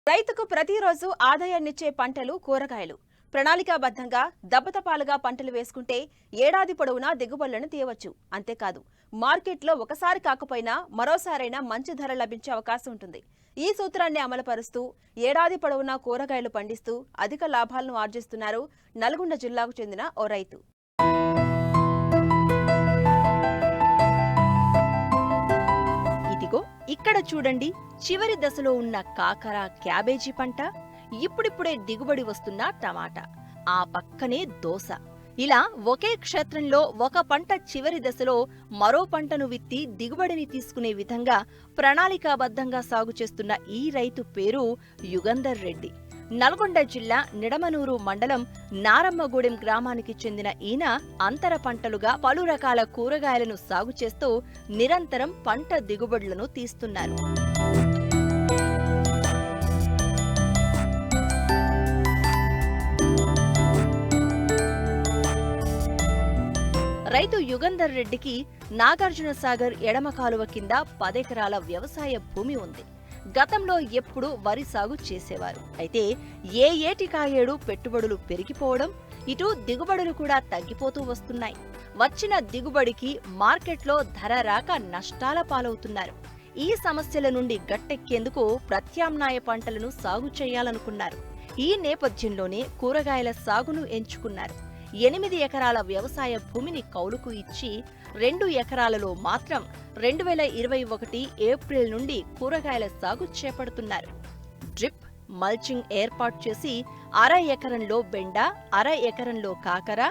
రైతుకు ప్రతిరోజు ఆదాయాన్నిచ్చే పంటలు కూరగాయలు ప్రణాళికాబద్ధంగా దబ్బతపాలుగా పంటలు వేసుకుంటే ఏడాది పొడవునా దిగుబడులను తీయవచ్చు. అంతేకాదు మార్కెట్లో ఒకసారి కాకపోయినా మరోసారైనా మంచి ధర లభించే అవకాశం ఉంటుంది. ఈ సూత్రాన్ని అమలుపరుస్తూ ఏడాది పొడవునా కూరగాయలు పండిస్తూ అధిక లాభాలను ఆర్జిస్తున్నారు నల్గొండ జిల్లాకు చెందిన ఓ రైతు. ఇదిగో ఇక్కడ చూడండి, చివరి దశలో ఉన్న కాకర, క్యాబేజీ పంట, ఇప్పుడిప్పుడే దిగుబడి వస్తున్న టమాటా, ఆ పక్కనే దోస. ఇలా ఒకే క్షేత్రంలో ఒక పంట చివరి దశలో మరో పంటను విత్తి దిగుబడిని తీసుకునే విధంగా ప్రణాళికాబద్ధంగా సాగు చేస్తున్న ఈ రైతు పేరు యుగంధర్ రెడ్డి. నల్గొండ జిల్లా నిడమనూరు మండలం నారమ్మగూడెం గ్రామానికి చెందిన ఈయన అంతర పంటలుగా పలు రకాల కూరగాయలను సాగు చేస్తూ నిరంతరం పంట దిగుబడులను తీస్తున్నారు. రైతు యుగంధర్ రెడ్డికి నాగార్జున సాగర్ ఎడమ కాలువ కింద 10 ఎకరాల వ్యవసాయ భూమి ఉంది. గతంలో ఎప్పుడూ వరి సాగు చేసేవారు. అయితే ఏ ఏటికాయేడు పెట్టుబడులు పెరిగిపోవడం, ఇటు దిగుబడులు కూడా తగ్గిపోతూ వస్తున్నాయి. వచ్చిన దిగుబడికి మార్కెట్లో ధర రాక నష్టాల పాలవుతున్నారు. ఈ సమస్యల నుండి గట్టెక్కేందుకు ప్రత్యామ్నాయ పంటలను సాగు చేయాలనుకున్నారు. ఈ నేపథ్యంలోనే కూరగాయల సాగును ఎంచుకున్నారు. 8 ఎకరాల వ్యవసాయ భూమిని కౌలుకు ఇచ్చి 2 ఎకరాలలో మాత్రం 2021 ఏప్రిల్ నుండి కూరగాయల సాగు చేపడుతున్నారు. డ్రిప్, మల్చింగ్ ఏర్పాటు చేసి 1/2 ఎకరంలో బెండ, 1/2 ఎకరంలో కాకర,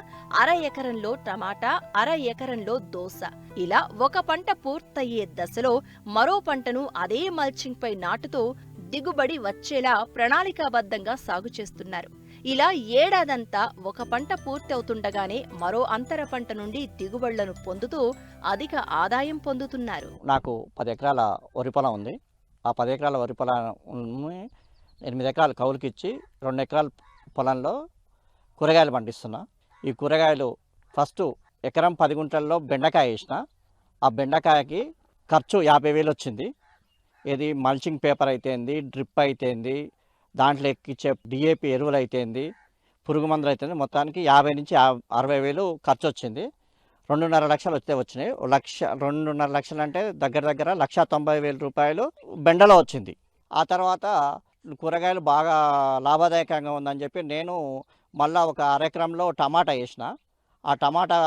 1/2 ఎకరంలో టమాటా, 1/2 ఎకరంలో దోస, ఇలా ఒక పంట పూర్తయ్యే దశలో మరో పంటను అదే మల్చింగ్ పై నాటుతూ దిగుబడి వచ్చేలా ప్రణాళికాబద్ధంగా సాగు చేస్తున్నారు. ఇలా ఏడాదంతా ఒక పంట పూర్తి అవుతుండగానే మరో అంతర పంట నుండి దిగుబడులను పొందుతూ అధిక ఆదాయం పొందుతున్నారు. నాకు 10 ఎకరాల వరి పొలం ఉంది. ఆ 10 ఎకరాల వరి పొలాన్ని 8 ఎకరాలు కౌలుకిచ్చి 2 ఎకరాల పొలంలో కూరగాయలు పండిస్తున్నా. ఈ కూరగాయలు ఫస్ట్ ఎకరం 10 గుంటల్లో బెండకాయ వేసిన. ఆ బెండకాయకి ఖర్చు 50,000 వచ్చింది. ఏది మల్చింగ్ పేపర్ అయితేంది, డ్రిప్ అయితేంది, దాంట్లో ఎక్కిచ్చే డిఏపి ఎరువులు అయితేంది, పురుగు మందులు అయితేంది, మొత్తానికి 50 నుంచి 60,000 ఖర్చు వచ్చింది. 2.5 లక్షలు వచ్చినాయి. 2.5 లక్షలు అంటే దగ్గర 1,90,000 రూపాయలు బెండలో వచ్చింది. ఆ తర్వాత కూరగాయలు బాగా లాభదాయకంగా ఉందని చెప్పి నేను మళ్ళీ ఒక 1/2 ఎకరంలో టమాటా వేసిన. ఆ టమాటా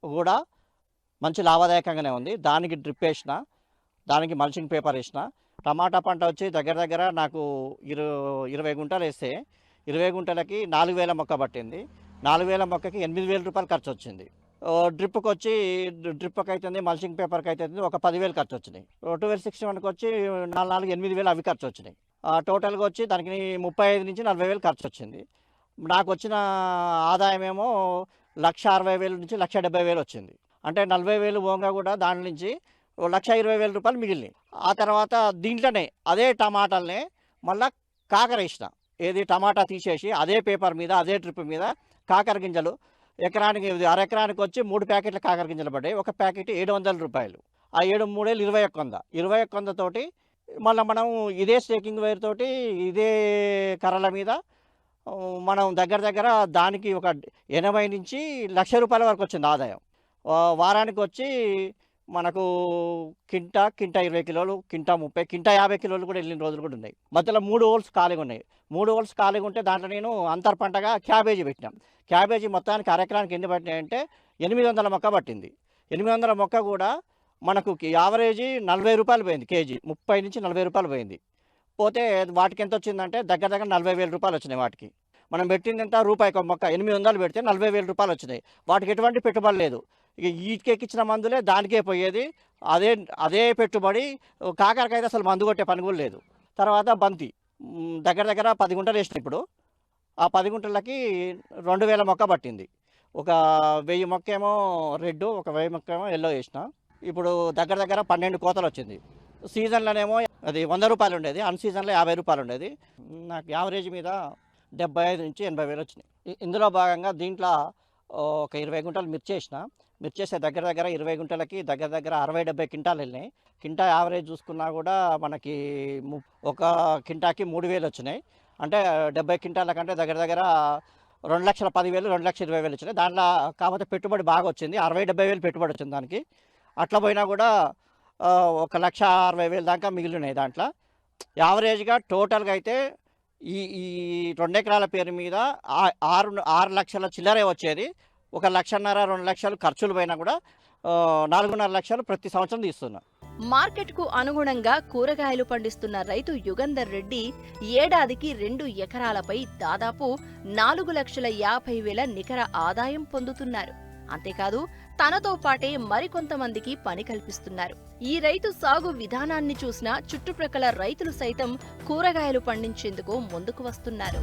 కూడా మంచి లాభదాయకంగానే ఉంది. దానికి డ్రిప్ వేసిన, దానికి మల్చింగ్ పేపర్ వేసిన. టమాటా పంట వచ్చి దగ్గర నాకు 20 గుంటలు వేస్తే 20 గుంటలకి 4,000 మొక్క పట్టింది. 4,000 మొక్కకి 8,000 రూపాయలు ఖర్చు వచ్చింది. డ్రిప్కి వచ్చి డ్రిప్కి అవుతుంది, మల్చింగ్ పేపర్కి అవుతుంది ఒక 10,000 ఖర్చు వచ్చినాయి. 1261కి వచ్చి 8,000 అవి ఖర్చు వచ్చినాయి. టోటల్గా వచ్చి దానికి 35 నుంచి 40,000 ఖర్చు వచ్చింది. నాకు వచ్చిన ఆదాయం ఏమో 1,60,000 నుంచి 1,70,000 వచ్చింది. అంటే 40,000 పోగా కూడా దాని నుంచి 1,20,000 రూపాయలు మిగిలినాయి. ఆ తర్వాత దీంట్లోనే అదే టమాటాలనే మళ్ళీ కాకర వేసిన. ఏది టమాటా తీసేసి అదే పేపర్ మీద అదే ట్రిప్ మీద కాకర గింజలు ఎకరానికి 1/2 ఎకరానికి వచ్చి 3 ప్యాకెట్ల కాకర గింజలు పడ్డాయి. ఒక ప్యాకెట్ 700 రూపాయలు. ఆ 7 3 21,100 తోటి మళ్ళీ మనం ఇదే స్టేకింగ్ వైర్ తోటి ఇదే కర్రల మీద మనం దగ్గర దానికి ఒక 80 నుంచి 1,00,000 రూపాయల వరకు వచ్చింది ఆదాయం. వారానికి వచ్చి మనకు కింట 20 కిలోలు, కింట 30, కింట 50 కిలోలు కూడా వెళ్ళిన రోజులు కూడా ఉన్నాయి. మధ్యలో 3 హోల్స్ ఖాళీగా ఉన్నాయి. 3 హోల్స్ ఖాళీగా ఉంటే దాంట్లో నేను అంతర్ పంటగా క్యాబేజీ పెట్టినాం. క్యాబేజీ మొత్తానికి 1/2 ఎకరానికి ఎన్ని పట్టినాయంటే 800 మొక్క పట్టింది. 800 మొక్క కూడా మనకు యావరేజీ 40 రూపాయలు పోయింది కేజీ. 30 నుంచి 40 రూపాయలు పోయింది. పోతే వాటికి ఎంత వచ్చిందంటే దగ్గర 40,000 రూపాయలు వచ్చినాయి. వాటికి మనం పెట్టింది ఎంత రూపాయికి ఒక మొక్క 800 పెడితే 40,000 రూపాయలు వచ్చినాయి. వాటికి ఎటువంటి పెట్టుబడి లేదు. ఇక వీటికెక్కించిన మందులే దానికే పోయేది. అదే పెట్టుబడి. కాకరకైతే అసలు మందు కొట్టే పని కూడా లేదు. తర్వాత బంతి దగ్గర 10 గుంటలు వేసిన. ఇప్పుడు ఆ 10 గుంటలకి 2,000 మొక్క పట్టింది. ఒక 1000 మొక్క ఏమో రెడ్, ఒక 1000 మొక్క ఏమో ఎల్లో వేసిన. ఇప్పుడు దగ్గర 12 కోతలు వచ్చింది. సీజన్లోనేమో అది 100 రూపాయలు ఉండేది, అన్ సీజన్లో 50 రూపాయలు ఉండేది. నాకు యావరేజ్ మీద 75 నుంచి 80,000 వచ్చినాయి. ఇందులో భాగంగా దీంట్లో ఒక 20 గుంటలు మిర్చి వేసిన. మిర్చి వేస్తే దగ్గర దగ్గర 20 గుంటలకి దగ్గర దగ్గర 60-70 క్వింటాలు వెళ్ళినాయి. కింటా యావరేజ్ చూసుకున్నా కూడా మనకి ఒక కింటాకి 3,000 వచ్చినాయి. అంటే 70 క్వింటాల కంటే దగ్గర దగ్గర 2,10,000 2,20,000 వచ్చినాయి. దాంట్లో కాకపోతే పెట్టుబడి బాగా వచ్చింది, 60-70,000 పెట్టుబడి వచ్చింది దానికి. అట్లా పోయినా కూడా 1,60,000 దాకా మిగిలినాయి దాంట్లో. యావరేజ్గా టోటల్గా అయితే ఈ ఈ 2 ఎకరాల పేరు మీద 6 లక్షల చిల్లరే వచ్చేది. 1,50,000 2 లక్షలు ఖర్చులు పోయినా కూడా 4.5 లక్షలు ప్రతి సంవత్సరం తీస్తున్నా. మార్కెట్కు అనుగుణంగా కూరగాయలు పండిస్తున్న రైతు యుగంధర్ రెడ్డి ఏడాదికి 2 ఎకరాలపై దాదాపు 4,50,000 నికర ఆదాయం పొందుతున్నారు. అంతేకాదు తనతో పాటే మరికొంతమందికి పని కల్పిస్తున్నారు. ఈ రైతు సాగు విధానాన్ని చూసిన చుట్టుప్రక్కల రైతులు సైతం కూరగాయలు పండించేందుకు ముందుకు వస్తున్నారు.